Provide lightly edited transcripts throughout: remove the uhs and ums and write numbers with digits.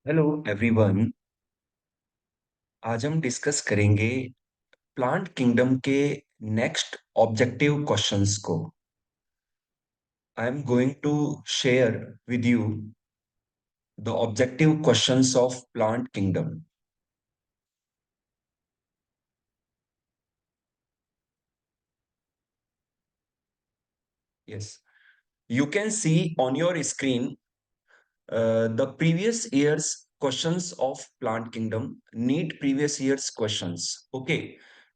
Hello everyone. आज हम discuss करेंगे प्लांट किंगडम के नेक्स्ट ऑब्जेक्टिव क्वेश्चंस को। I am going to share with you the objective questions of plant kingdom. Yes, you can see on your screen the previous years questions of plant kingdom. Need previous years questions. Okay,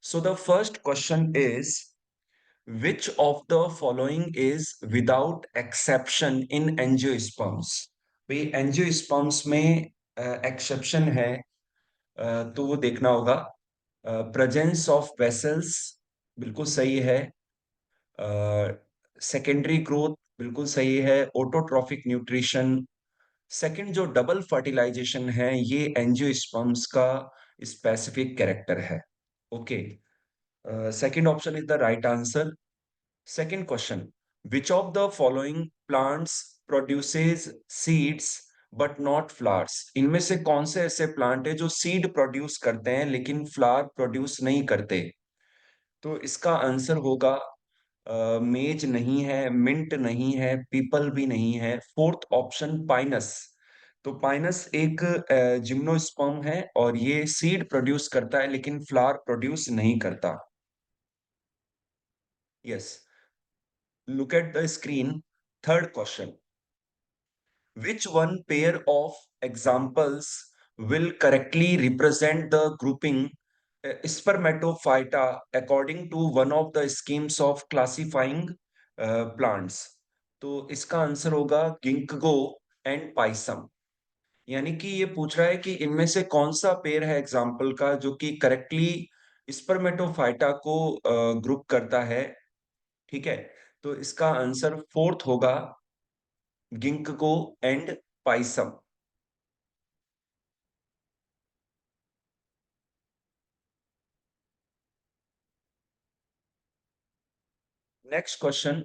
so the first question is, which of the following is without exception in angiosperms? भाई angiosperms में exception है, तो वो देखना होगा। Presence of vessels बिल्कुल सही है। सेकेंडरी ग्रोथ बिल्कुल सही है। Autotrophic nutrition. सेकंड जो डबल फर्टिलाइजेशन है ये एंजियोस्पर्म्स का स्पेसिफिक कैरेक्टर है। Okay, second option is the right answer. Second question, which of the following plants produces seeds but not flowers? इनमें से कौन से ऐसे प्लांट है जो सीड प्रोड्यूस करते हैं लेकिन फ्लावर प्रोड्यूस नहीं करते? तो इसका आंसर होगा मेज नहीं है, मिंट नहीं है, पीपल भी नहीं है। Fourth option Pinus. तो पाइनस एक जिम्नोस्पर्म है और ये सीड प्रोड्यूस करता है लेकिन फ्लावर प्रोड्यूस नहीं करता। Yes, look at the screen. Third question, which one pair of examples will correctly represent the grouping spermatophyta according to one of the schemes of classifying plants? तो इसका answer होगा ginkgo and Pisum. यानी कि ये पूछ रहा है कि इनमें से कौन सा पेयर है एग्जाम्पल का जो कि करेक्टली स्पर्मेटोफाइटा को ग्रुप करता है। ठीक है, तो इसका आंसर फोर्थ होगा ginkgo and Pisum. Next question.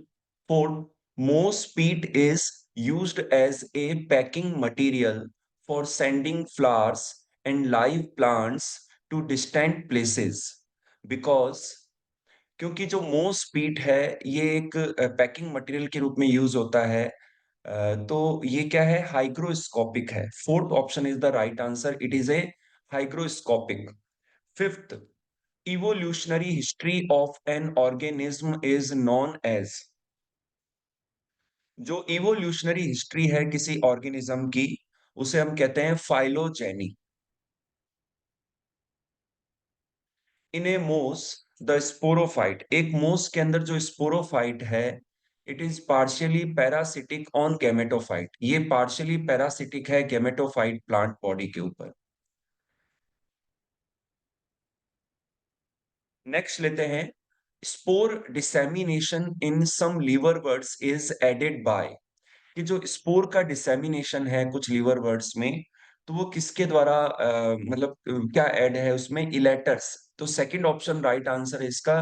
Fourth, most peat is used as a packing material for sending flowers and live plants to distant places because क्योंकि जो मोस पीट है ये एक पैकिंग मटेरियल के रूप में यूज होता है। तो ये क्या है, हाइग्रोस्कोपिक है। Fourth option is the right answer, it is a hygroscopic. Fifth, evolutionary history of an organism is known as। जो इवोल्यूशनरी हिस्ट्री है किसी ऑर्गेनिज्म की उसे हम कहते हैं फाइलोजेनी। इन ए मोस द स्पोरोफाइट, एक मोस के अंदर जो स्पोरोफाइट है it is partially parasitic on gametophyte, ये पार्शियली पैरासिटिक है गैमेटोफाइट प्लांट बॉडी के ऊपर। नेक्स्ट लेते हैं, spore dissemination in some liverworts is aided by. कि जो स्पोर का डिसेमिनेशन है कुछ लीवर वर्ड्स में, तो वो किसके द्वारा मतलब क्या ऐड है उसमें, इलेटर्स। तो सेकंड ऑप्शन राइट आंसर है इसका,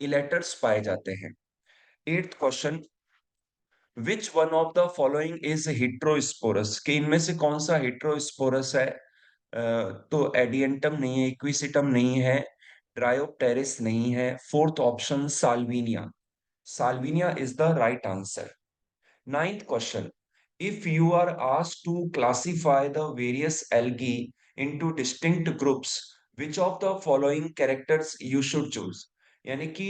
इलेटर्स पाए जाते हैं। Eighth question, which one of the following is heterosporous? कि इनमें से कौन सा हिट्रोस्पोरस है? तो एडियंटम नहीं है, इक्विसिटम नहीं है, ड्रायोप्टेरिस नहीं है। Fourth option Salvinia. Salvinia is the right answer. Ninth question. If you are asked to classify the various algae into distinct groups, which of the following characters you should choose? यानी कि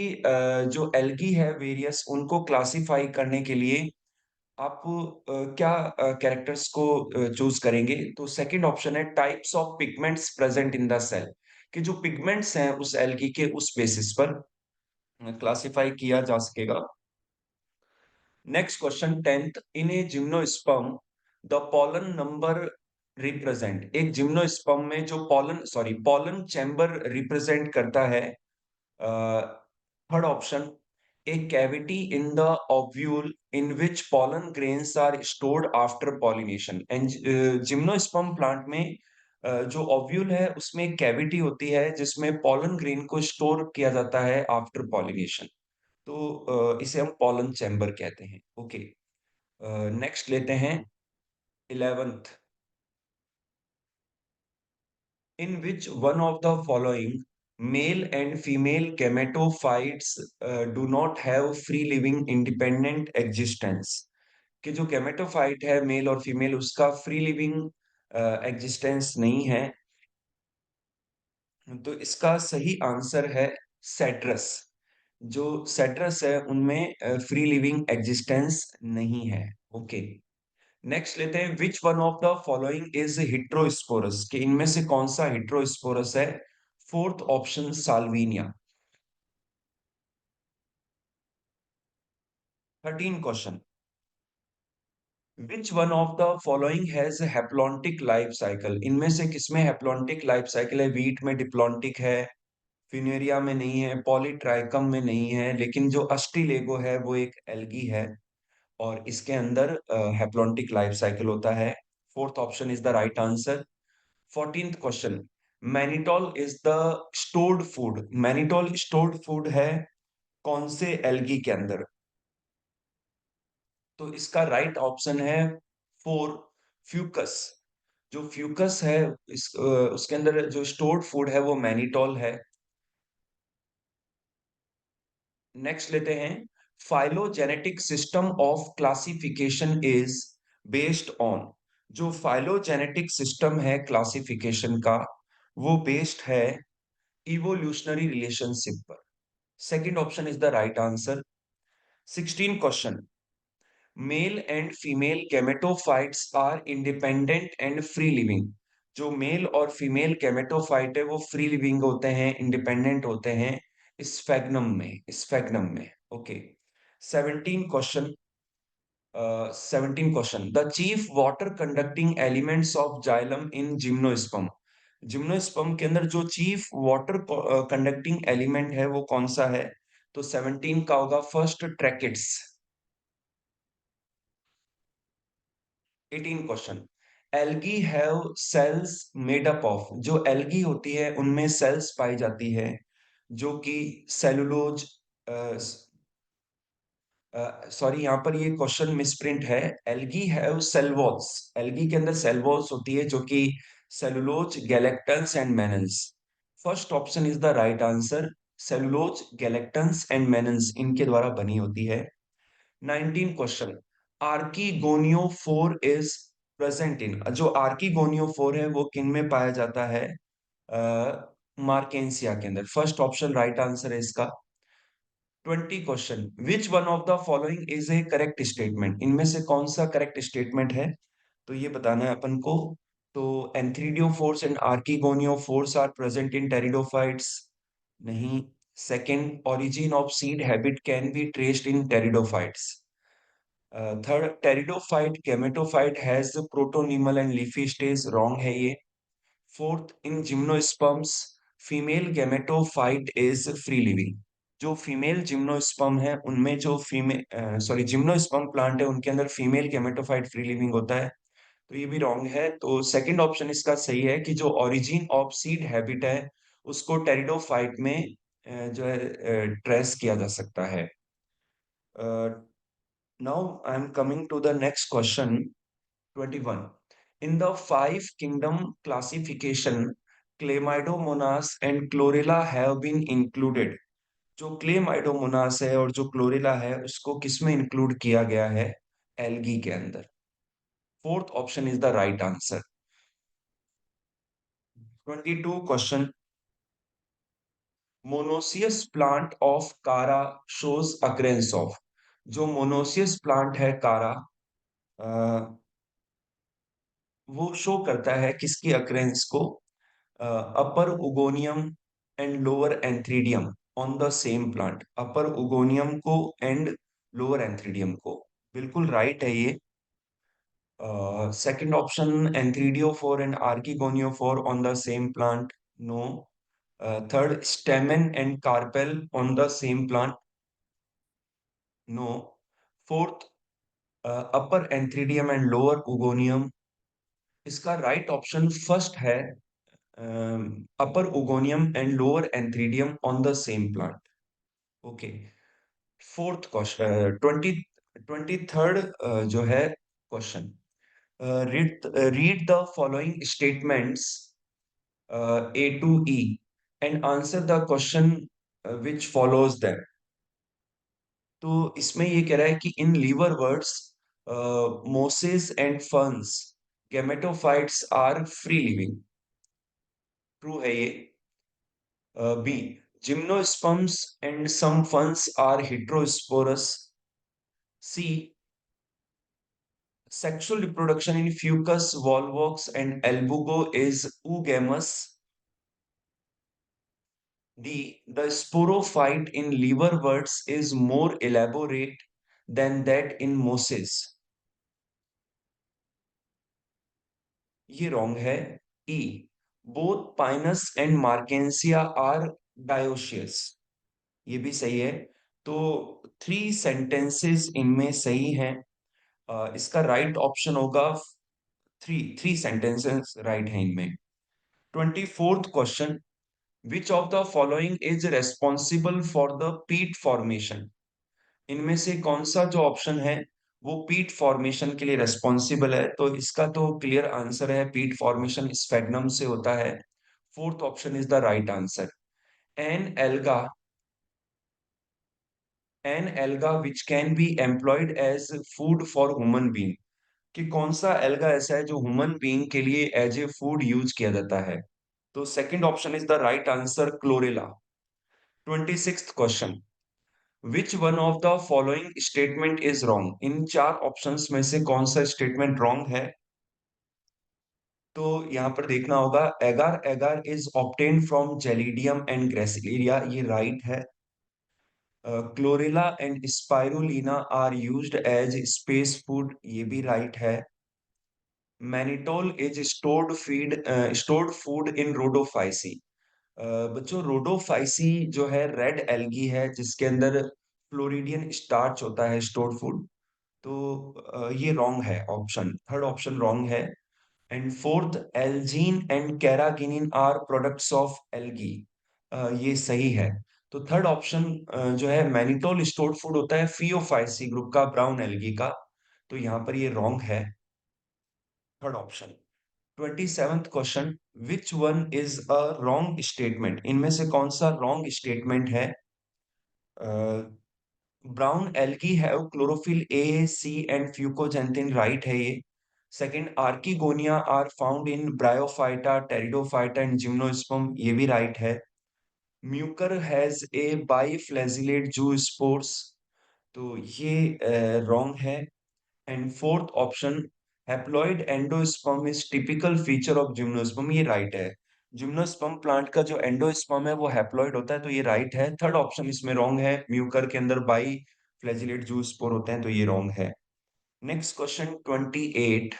जो algae है various उनको classify करने के लिए आप क्या कैरेक्टर्स को चूज करेंगे? तो सेकंड ऑप्शन है types of pigments present in the cell, कि जो पिगमेंट्स हैं उस एल्गी के उस बेसिस पर क्लासिफाई किया जा सकेगा। Next question, tenth, in a gymnosperm the pollen number represent. एक जिम्नोस्पर्म में जो पॉलन चैम्बर रिप्रेजेंट करता है। Third option, a cavity in the ovule in which pollen grains are stored after pollination. And gymnosperm plant में जो ovule है उसमें एक कैविटी होती है जिसमें पॉलन ग्रेन को स्टोर किया जाता है आफ्टर पॉलिनेशन। तो इसे हम पॉलन चैम्बर कहते हैं। ओके, नेक्स्ट लेते हैं eleventh. In which one of the following male and female gametophytes do not have free living independent existence? कि जो gametophyte है मेल और फीमेल उसका फ्री लिविंग एग्जिस्टेंस नहीं है, तो इसका सही आंसर है सेट्रस। जो सेट्रस है उनमें फ्री लिविंग एग्जिस्टेंस नहीं है। ओके, नेक्स्ट लेते हैं which one of the following is heterosporous, कि इनमें से कौन सा हिट्रोस्पोरस है? Fourth option Salvinia. 13 question, which one of the following has haplontic life cycle, इनमें से किसमें हैप्लॉन्टिक लाइफ साइकिल है? वीट में डिप्लॉन्टिक है, फ्यूनेरिया में नहीं है, पॉलीट्राइकम में नहीं है, लेकिन जो अस्टिलेगो है वो एक एल्गी है और इसके अंदर हैप्लॉन्टिक लाइफ साइकिल होता है। Fourth option is the right answer. 14th question, mannitol is the stored food, mannitol stored food है कौन से एल्गी के अंदर? तो इसका राइट ऑप्शन है फोर, फ्यूकस। जो फ्यूकस है उसके अंदर जो स्टोर्ड फूड है वो मैनिटोल है। नेक्स्ट लेते हैं, phylogenetic system of classification is based on, जो फाइलोजेनेटिक सिस्टम है क्लासिफिकेशन का वो बेस्ड है इवोल्यूशनरी रिलेशनशिप पर। Second option is the right answer. 16 question, male and female gametophytes are independent and free living, जो मेल और फीमेल गैमेटोफाइट है वो फ्री लिविंग होते हैं, इंडिपेंडेंट होते हैं स्फेग्नम में। Okay, 17 question, 17 question, the chief water conducting elements of xylem in gymnosperm, gymnosperm के अंदर जो चीफ वाटर कंडक्टिंग एलिमेंट है वो कौन सा है? तो 17 का होगा फर्स्ट ट्रैकेट्स। 18 question, algae have cells made up of, जो एल्गी होती है उनमें सेल्स पाई जाती है जो कि सेलुलोज, सॉरी यहाँ पर ये क्वेश्चन मिसप्रिंट है, algae have cell walls, algae के अंदर सेल वॉल्स होती है जो कि cellulose galactans and mannans. First option is the right answer, cellulose galactans and mannans इनके द्वारा बनी होती है। 19 question, archegoniophore is present in, जो आर्कीगोनियोफोर है वो किन में पाया जाता है? मार्केंसिया के अंदर। फर्स्ट ऑप्शन राइट आंसर है इसका। 20 question, which one of the following is A correct statement, इनमें से कौन सा करेक्ट स्टेटमेंट है? तो ये बताना है अपन को। तो antheridiophores and archegoniophores are present in pteridophytes, नहीं। Second, origin of seed habit can be traced in pteridophytes. Third, pteridophyte gametophyte has protonemal and leafy stage, wrong है ये। Fourth, in gymnosperms female gametophyte is free living, जो female gymnosperm है उनमें जो female sorry gymnosperm plant है उनके अंदर female gametophyte free living होता है, तो ये भी रॉन्ग है। तो सेकंड ऑप्शन इसका सही है कि जो ओरिजिन ऑफ सीड हैबिट है उसको टेरिडोफाइट में जो है ट्रेस किया जा सकता है। Now I am coming to the next question, 21. In the five kingdom classification, Chlamydomonas and Chlorella have been included. जो क्लेमाइडोमोनास है और जो क्लोरेला है उसको किसमें इंक्लूड किया गया है? एल्गी के अंदर। Fourth option is the right answer. 22 question, monoecious plant of Chara shows occurrence of, जो मोनोसियस प्लांट है कारा वो शो करता है किसकी अक्रेंस को? Upper oogonium and lower antheridium on the same plant, upper oogonium को एंड लोअर एंथ्रीडियम को, बिल्कुल राइट है ये। Second option, antheridiophore and archegoniophore on the same plant, no. Third, stamen and carpel on the same plant, no. Fourth, upper antheridium and lower oogonium, इसका right option first है, upper oogonium and lower antheridium on the same plant. Okay, fourth question, 23rd जो है question, read read the following statements A to E and answer the question which follows them. तो इसमें ये कह रहा है कि in liverworts mosses and ferns gametophytes are free living. True है ये। B gymnosperms and some ferns are heterosporous. C sexual reproduction in fucus volvox and albugo is oogamous. D. The sporophyte in liverworts is more elaborate than that in mosses. ये wrong है। E. Both Pinus and Markensia are dioecious. ये भी सही है। तो 3 sentences इनमें सही हैं। इसका राइट ऑप्शन होगा थ्री थ्री सेंटेंसेस राइट हैं इनमें। 24th question, which of the following is responsible for the पीट फॉर्मेशन? इनमें से कौन सा जो ऑप्शन है वो पीट फॉर्मेशन के लिए रेस्पॉन्सिबल है? तो इसका तो क्लियर आंसर है, पीट फॉर्मेशन स्फेगनम से होता है। Fourth option is the right answer. An alga an alga which can be employed as food for human being, कि कौन सा एल्गा ऐसा है जो ह्यूमन बीइंग के लिए एज ए फूड यूज किया जाता है? तो second option is the right answer, chlorella. 26th question, which one of the following statement is wrong? इन चार ऑप्शंस में से कौन सा स्टेटमेंट रॉन्ग है? तो यहाँ पर देखना होगा, agar agar is obtained from Gelidium and Gracilaria, ये राइट है। Chlorella and spirulina are used as space food, ये भी राइट है। Mannitol is stored food in Rhodophyceae. बच्चों रोडोफाइसी जो है रेड एल्गी है जिसके अंदर फ्लोरिडियन स्टार्च होता है स्टोर्ड फूड। तो ये रॉन्ग है ऑप्शन, थर्ड ऑप्शन रॉन्ग है। And fourth, algin and carrageenan are products of algae, ये सही है। तो थर्ड ऑप्शन जो है मैनिटोल स्टोर्ड फूड होता है फियोफाइसी ग्रुप का, ब्राउन एल्गी का। तो यहाँ पर ये रॉन्ग है, third option. 27th question, which one is a wrong statement? इनमें से कौन सा रॉन्ग स्टेटमेंट है? Brown algae have chlorophyll A C and fucoxanthin, right है ये। Second, archegonia are found in bryophyta, pteridophyta and gymnosperm, ये भी राइट है। म्यूकर हैज ए बाइफ्लैजिलेट जू स्पोर्स, तो ये रॉन्ग है। And fourth option, haploid endosperm is typical feature of gymnosperm, ये राइट है। जिम्नोस्पर्म प्लांट का जो एंडोस्पर्म है वो हैप्लॉइड होता है, तो ये राइट है। थर्ड ऑप्शन इसमें रॉन्ग है, म्यूकर के अंदर बाई फ्लैजिलेट जू स्पोर होते हैं, तो ये रॉन्ग है। Next question 28,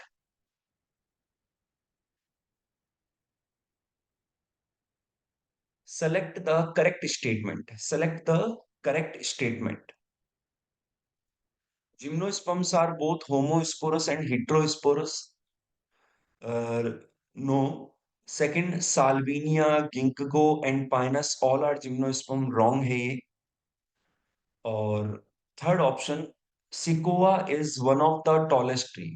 select the correct statement, select the correct statement. Gymnosperms are both homosporous and heterosporous, no. Second, Salvinia, Ginkgo and Pinus all are gymnosperm, wrong है ये। और third option, sequoia is one of the tallest tree,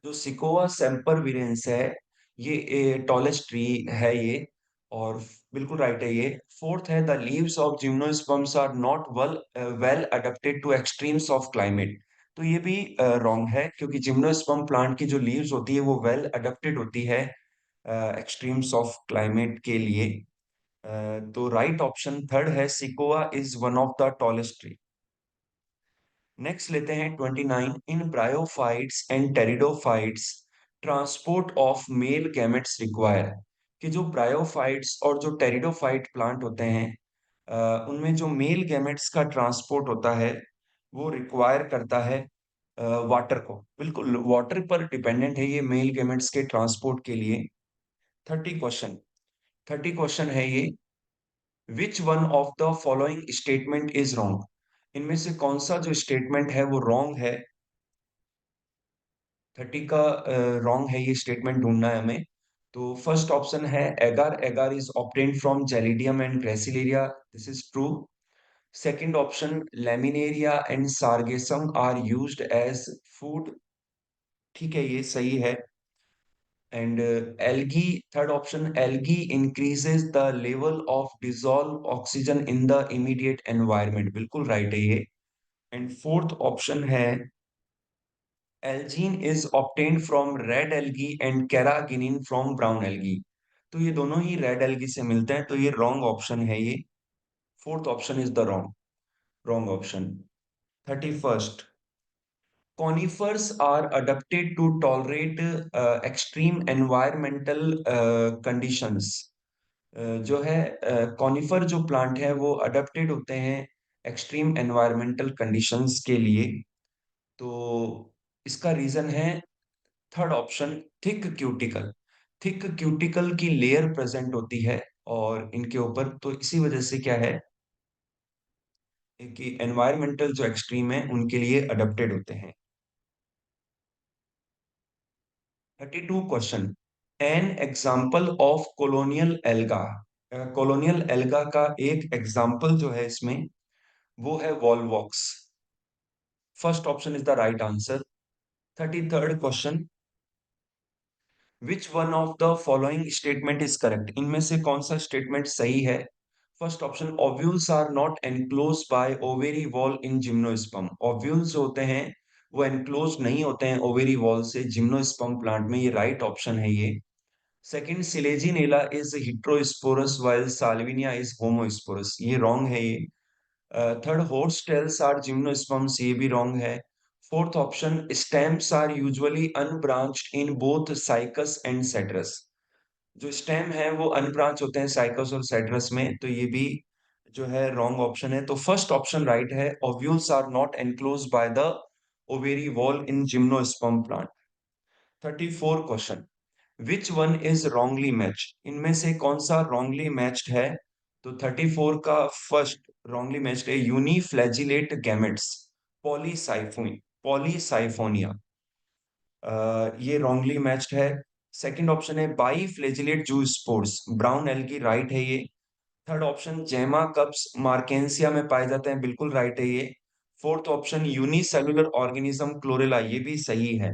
जो sequoia sempervirens है ये tallest tree है ये, और बिल्कुल राइट है ये। फोर्थ है, the leaves of gymnosperms are not well adapted to extremes of climate, तो ये भी रॉन्ग है, क्योंकि जिम्नोस्पर्म प्लांट की जो लीव्स होती है वो वेल अडेप्टेड होती है एक्सट्रीम्स ऑफ क्लाइमेट के लिए। तो राइट ऑप्शन थर्ड है, sequoia is one of the tallest tree. Next लेते हैं 29, in bryophytes and pteridophytes transport of male gametes require, कि जो ब्रायोफाइट्स और जो टेरिडोफाइट प्लांट होते हैं उनमें जो मेल गैमेट्स का ट्रांसपोर्ट होता है वो रिक्वायर करता है वाटर को, बिल्कुल वाटर पर डिपेंडेंट है ये मेल गैमेट्स के ट्रांसपोर्ट के लिए। 30 क्वेश्चन, 30 क्वेश्चन है ये, विच one of the following statement is wrong? इनमें से कौन सा जो स्टेटमेंट है वो रॉन्ग है? 30 का रॉन्ग है ये स्टेटमेंट, ढूंढना है हमें। तो फर्स्ट ऑप्शन है, agar agar is obtained from Gelidium and Gracilaria, this is true. Second option, Laminaria and Sargassum are used as food, ठीक है ये सही है। And algae, third option, algae increases the level of dissolve oxygen in the immediate environment, बिल्कुल right है ये। And fourth option है, algin is obtained from red algae and carrageenan from brown algae. तो ये दोनों ही रेड एल्गी से मिलते हैं, तो ये रॉन्ग ऑप्शन है ये। Fourth option is the wrong wrong option. 31st, conifers are adapted to tolerate extreme environmental conditions। जो है कॉनिफर जो प्लांट है वो अडेप्टेड होते हैं एक्सट्रीम एनवायरमेंटल कंडीशंस के लिए। तो इसका रीजन है third option, thick cuticle. Thick cuticle की लेयर प्रेजेंट होती है और इनके ऊपर, तो इसी वजह से क्या है कि एनवायरमेंटल जो एक्सट्रीम है उनके लिए अडेप्टेड होते हैं। 32 question, an example of colonial alga. Colonial alga का एक एग्जाम्पल जो है इसमें वो है volvox. First option is the right answer. 33rd question, which one of the following statement is correct, इनमें से कौन सा स्टेटमेंट सही है। First option, ovules are not enclose by ovary wall in gymnosperm. Ovules जो होते हैं वो एनक्लोज नहीं होते हैं ओवेरी वॉल से जिम्नोस्पर्म प्लांट में, ये राइट ऑप्शन है ये। Second, Selaginella is heterosporous while Salvinia is homosporous, ये रॉन्ग है ये। Third, horse tails are gymnosperms, ये भी रॉन्ग है। Fourth option, stems are usually unbranched in both Cycas and Cedrus. जो स्टेम है वो अनब्रांच होते हैं साइकस और सेट्रस में, तो ये भी जो है रॉन्ग ऑप्शन है। तो फर्स्ट ऑप्शन राइट है, ovules are not enclosed by the ovary wall in gymnosperm plant. 34 question, which one is wrongly matched, इनमें से कौन सा रॉन्गली मैच्ड है। तो 34 का फर्स्ट रॉन्गली मैच्ड है यूनिफ्लैजिलेट गैमेट्स, पॉलीसाइफोन पॉलीसाइफोनिया, ये रॉन्गली मैच्ड है। सेकंड ऑप्शन है बाई फ्लैजिलेट जू स्पोर्स, ब्राउन एल्गी, राइट है ये। थर्ड ऑप्शन, जेमा कप्स मार्केंसिया में पाए जाते हैं, बिल्कुल राइट है ये। Fourth option, unicellular organism chlorella, ये भी सही है।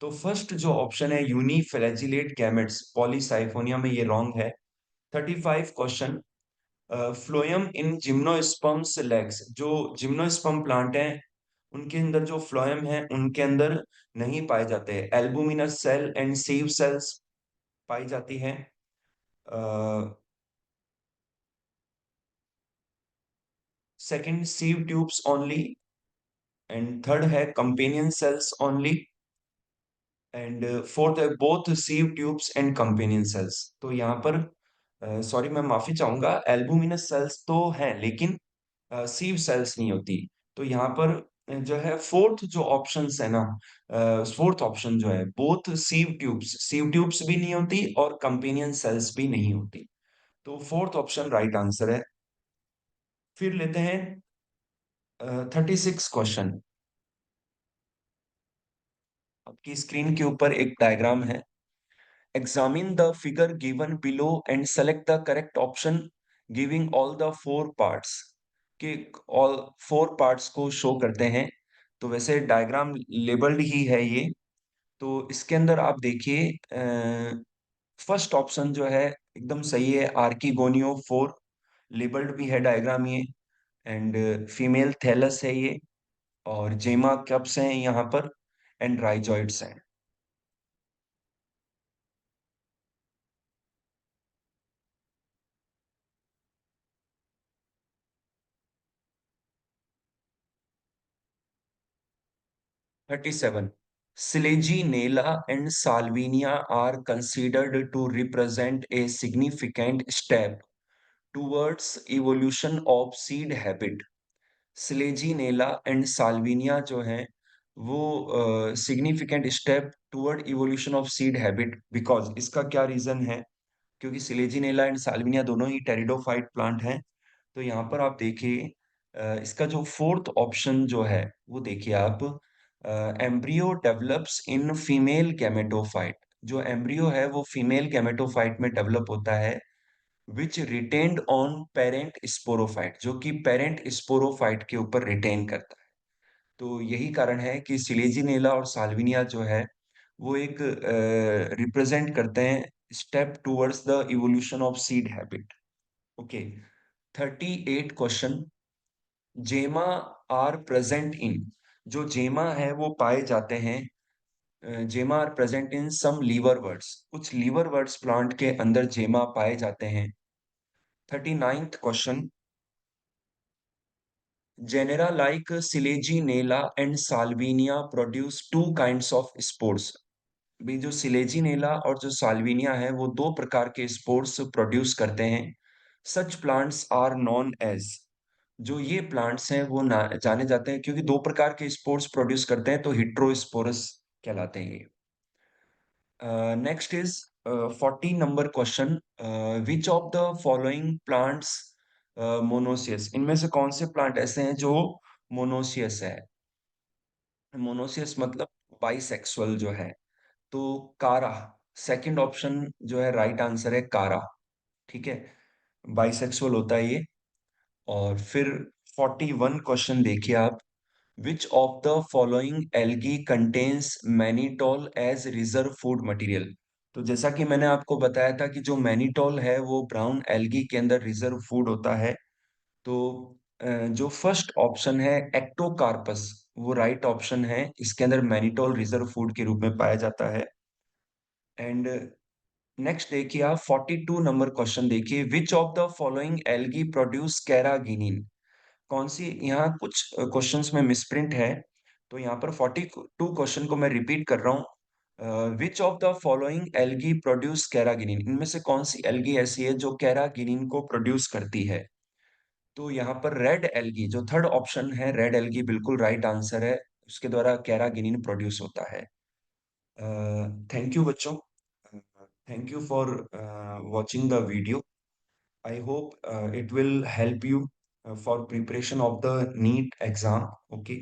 तो फर्स्ट जो ऑप्शन है यूनिफ्लैजिलेट गैमेट्स पॉलीसाइफोनिया में, ये रॉन्ग है। 35 क्वेश्चन, फ्लोएम इन जिम्नोस्पर्म्स लेग्स, जो जिम्नोस्पर्म प्लांट हैं उनके अंदर जो फ्लोएम है उनके अंदर नहीं पाए जाते, albuminous cell and sieve cells पाई जाती हैं। Second, sieve tubes only. And third है companion cells only. And fourth है both sieve tubes and companion cells. तो यहाँ पर सॉरी मैं माफी चाहूंगा, एल्बुमिनस सेल्स तो हैं लेकिन सीव सेल्स नहीं होती। तो यहाँ पर जो है फोर्थ जो ऑप्शन है ना, फोर्थ ऑप्शन जो है बोथ सीव ट्यूब्स भी नहीं होती और कंपेनियन सेल्स भी नहीं होती। तो फोर्थ ऑप्शन राइट आंसर है। फिर लेते हैं 36 क्वेश्चन। आपकी स्क्रीन के ऊपर एक डायग्राम है। Examine the figure given below and select the correct option giving all the four parts। कि all four parts को शो करते हैं। तो वैसे डायग्राम लेबल्ड ही है ये। तो इसके अंदर आप देखिए, फर्स्ट ऑप्शन जो है एकदम सही है, आर्कीगोनियो फोर, लेबल्ड भी है डायग्राम ये। एंड फीमेल थैलस है ये, और जेमा कप्स हैं यहाँ पर, एंड राइजॉइड्स हैं। 37, Selaginella and Salvinia are considered to represent a significant step towards evolution of seed habit। Selaginella and Salvinia जो हैं वो significant step toward evolution of seed habit, because इसका क्या रीजन है, क्योंकि सिलेजिनेला एंड साल्विनिया दोनों ही pteridophyte plant हैं। तो यहाँ पर आप देखिए, इसका जो फोर्थ ऑप्शन जो है वो देखिए आप, embryo develops in female gametophyte. जो एम्ब्रियो है वो फीमेल गैमेटोफाइट में डेवलप होता है, विच रिटेन्ड ऑन पेरेंट स्पोरोफाइट, जो कि पेरेंट स्पोरोफाइट के ऊपर रिटेन करता है। तो यही कारण है कि सिलेजिनेला और साल्विनिया जो है वो एक रिप्रेजेंट करते हैं step towards the evolution of seed habit. Okay, 38 question. Gemma are present in, जो जेमा है वो पाए जाते हैं, gemma are present in some liverworts, कुछ लीवर वर्ड्स प्लांट के अंदर जेमा पाए जाते हैं। 39th question, genera like selaginella and salvinia produce two kinds of spores. भी जो सिलेजिनेला और जो साल्विनिया है वो दो प्रकार के स्पोर्स प्रोड्यूस करते हैं। Such plants are known as, जो ये प्लांट्स हैं वो ना जाने जाते हैं, क्योंकि दो प्रकार के स्पोर्स प्रोड्यूस करते हैं तो हिट्रोस्पोरस कहलाते हैं ये। Next is 40 number question, which of the following plants monoecious, इनमें से कौन से प्लांट ऐसे हैं जो मोनोसियस है। मोनोसियस मतलब बाइसेक्सुअल जो है। तो कारा, सेकंड ऑप्शन जो है राइट आंसर है कारा। ठीक है, बाइसेक्सुअल होता है ये। और फिर 41 क्वेश्चन देखिए आप, which of the following algae contains mannitol as reserve food material. तो जैसा कि मैंने आपको बताया था कि जो मैनीटोल है वो ब्राउन एल्गी के अंदर रिजर्व फूड होता है। तो जो फर्स्ट ऑप्शन है एक्टोकार्पस, वो राइट ऑप्शन है, इसके अंदर मैनीटोल रिजर्व फूड के रूप में पाया जाता है। एंड नेक्स्ट देखिए आप 42 नंबर क्वेश्चन देखिए, which of the following algae produce carrageenan. कौन सी, यहाँ कुछ क्वेश्चंस में मिसप्रिंट है, तो यहाँ पर 42 क्वेश्चन को मैं रिपीट कर रहा हूँ। Which of the following algae produce carrageenan, इनमें से कौन सी एल्गी ऐसी है जो कैरागिनिन को प्रोड्यूस करती है। तो यहाँ पर रेड एल्गी, जो थर्ड ऑप्शन है रेड एल्गी, बिल्कुल राइट आंसर है, उसके द्वारा कैरागिनिन प्रोड्यूस होता है। थैंक यू बच्चों, thank you for watching the video. I hope it will help you for preparation of the NEET exam. Okay.